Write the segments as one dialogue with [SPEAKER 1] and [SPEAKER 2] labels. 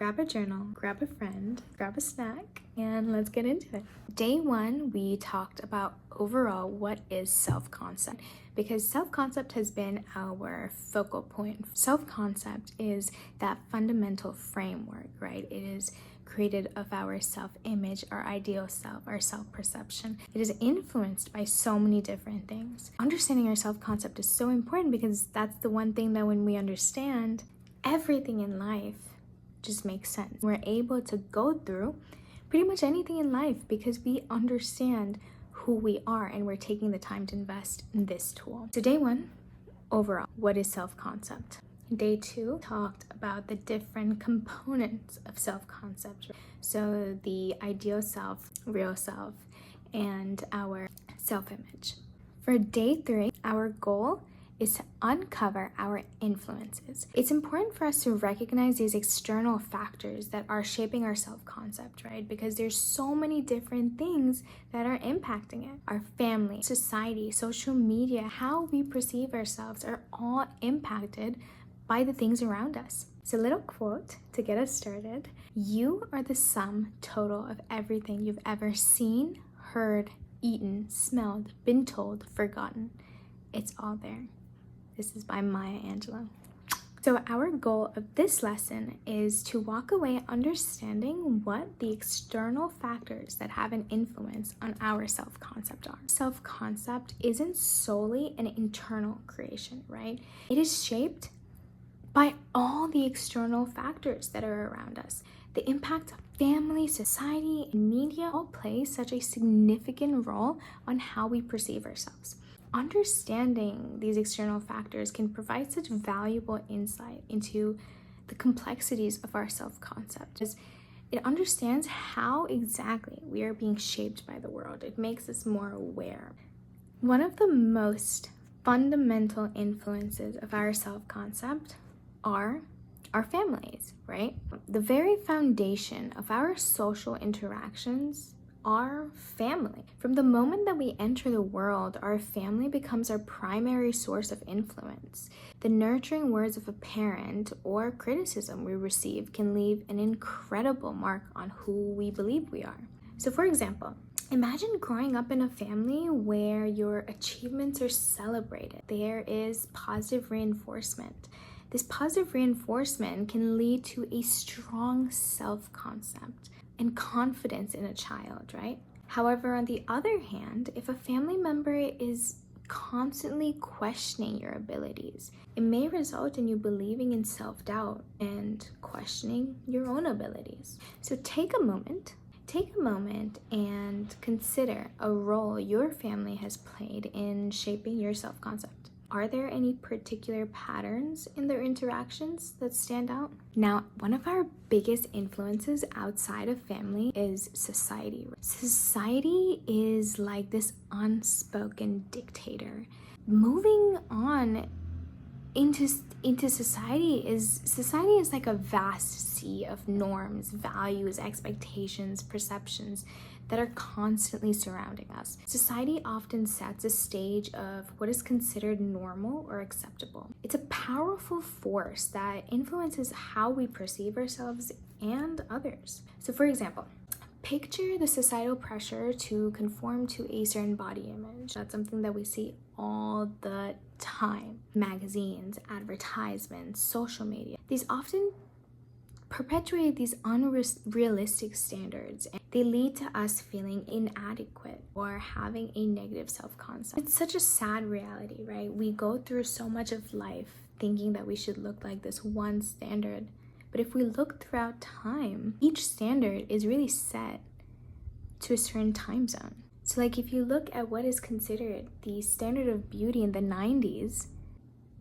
[SPEAKER 1] grab a journal, grab a friend, grab a snack, and let's get into it. Day one, we talked about overall what is self-concept, because self-concept has been our focal point. Self-concept is that fundamental framework, right? It is created of our self-image, our ideal self, our self-perception. It is influenced by so many different things. Understanding our self-concept is so important because that's the one thing that when we understand, everything in life just makes sense. We're able to go through pretty much anything in life because we understand who we are and we're taking the time to invest in this tool. So day one, overall, what is self-concept? Day two talked about the different components of self-concept. So the ideal self, real self, and our self-image. For day three, our goal is to uncover our influences. It's important for us to recognize these external factors that are shaping our self-concept, right? Because there's so many different things that are impacting it. Our family, society, social media, how we perceive ourselves are all impacted by the things around us. So a little quote to get us started. You are the sum total of everything you've ever seen, heard, eaten, smelled, been told, forgotten. It's all there. This is by Maya Angelou. So our goal of this lesson is to walk away understanding what the external factors that have an influence on our self-concept are. Self-concept isn't solely an internal creation, right? It is shaped by all the external factors that are around us. The impact of family, society, and media all play such a significant role on how we perceive ourselves. Understanding these external factors can provide such valuable insight into the complexities of our self-concept. It understands how exactly we are being shaped by the world. It makes us more aware. One of the most fundamental influences of our self-concept are our families, right? The very foundation of our social interactions are family. From the moment that we enter the world, our family becomes our primary source of influence. The nurturing words of a parent or criticism we receive can leave an incredible mark on who we believe we are. So for example, imagine growing up in a family where your achievements are celebrated. There is positive reinforcement. This positive reinforcement can lead to a strong self-concept and confidence in a child, right? However, on the other hand, if a family member is constantly questioning your abilities, it may result in you believing in self-doubt and questioning your own abilities. So take a moment and consider a role your family has played in shaping your self-concept. Are there any particular patterns in their interactions that stand out? Now, one of our biggest influences outside of family is society. Society is like this unspoken dictator. Moving on into society is like a vast sea of norms, values, expectations, perceptions that are constantly surrounding us. Society often sets a stage of what is considered normal or acceptable. It's a powerful force that influences how we perceive ourselves and others. So for example, picture the societal pressure to conform to a certain body image. That's something that we see all the time. Magazines, advertisements, social media. These often perpetuate these unrealistic standards, and they lead to us feeling inadequate or having a negative self-concept. It's such a sad reality, right? We go through so much of life thinking that we should look like this one standard, but if we look throughout time, each standard is really set to a certain time zone. So like if you look at what is considered the standard of beauty in the 90s,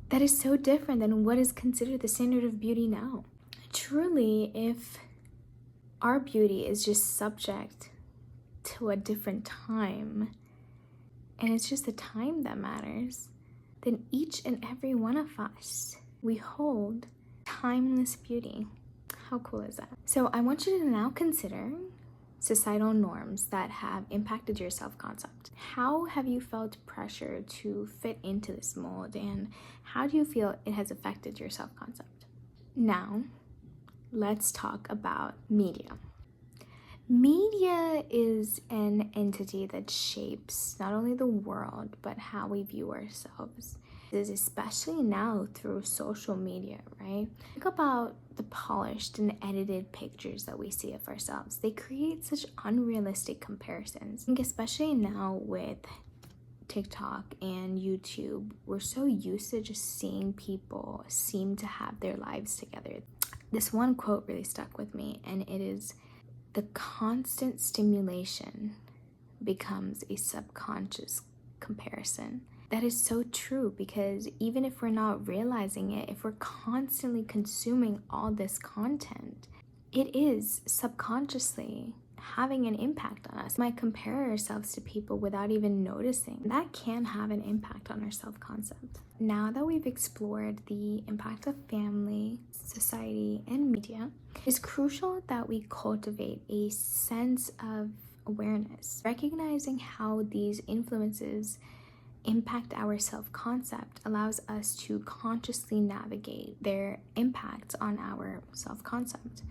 [SPEAKER 1] that is so different than what is considered the standard of beauty now. Truly, if our beauty is just subject to a different time, and it's just the time that matters, then each and every one of us, we hold timeless beauty. How cool is that? So I want you to now consider societal norms that have impacted your self-concept. How have you felt pressure to fit into this mold, and how do you feel it has affected your self-concept? Now, let's talk about media. Media is an entity that shapes not only the world, but how we view ourselves. This is especially now through social media, right? Think about the polished and edited pictures that we see of ourselves. They create such unrealistic comparisons. I think especially now with TikTok and YouTube, we're so used to just seeing people seem to have their lives together. This one quote really stuck with me, and it is, "The constant stimulation becomes a subconscious comparison." That is so true, because even if we're not realizing it, if we're constantly consuming all this content, it is subconsciously having an impact on us. We might compare ourselves to people without even noticing. That can have an impact on our self-concept. Now that we've explored the impact of family, society, and media, it's crucial that we cultivate a sense of awareness, recognizing how these influences impact our self-concept allows us to consciously navigate their impacts on our self-concept.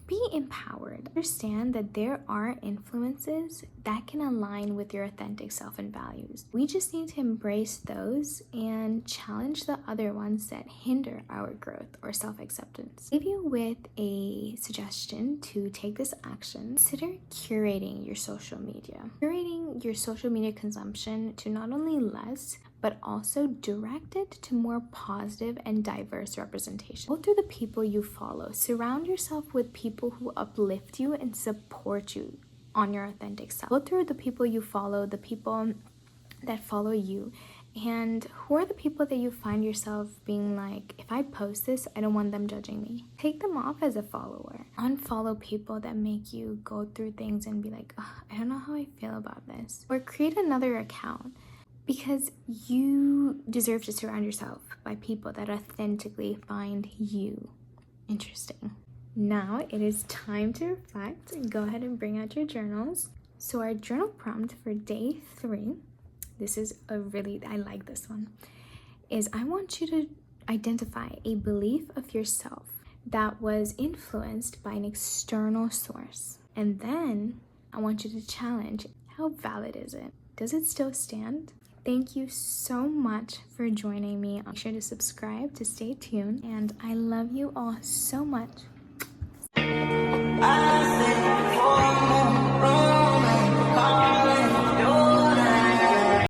[SPEAKER 1] Be empowered. Understand that there are influences that can align with your authentic self and values. We just need to embrace those and challenge the other ones that hinder our growth or self-acceptance. I'll leave you with a suggestion to take this action. Consider curating your social media. Curating your social media consumption to not only less, but also direct it to more positive and diverse representation. Go through the people you follow. Surround yourself with people who uplift you and support you on your authentic self. Go through the people you follow, the people that follow you, and who are the people that you find yourself being like, if I post this, I don't want them judging me. Take them off as a follower. Unfollow people that make you go through things and be like, I don't know how I feel about this. Or create another account, because you deserve to surround yourself by people that authentically find you interesting. Now it is time to reflect. Go ahead and bring out your journals. So our journal prompt for day 3, this is I like this one, is I want you to identify a belief of yourself that was influenced by an external source. And then I want you to challenge, how valid is it? Does it still stand? Thank you so much for joining me. Make sure to subscribe to stay tuned, and I love you all so much. I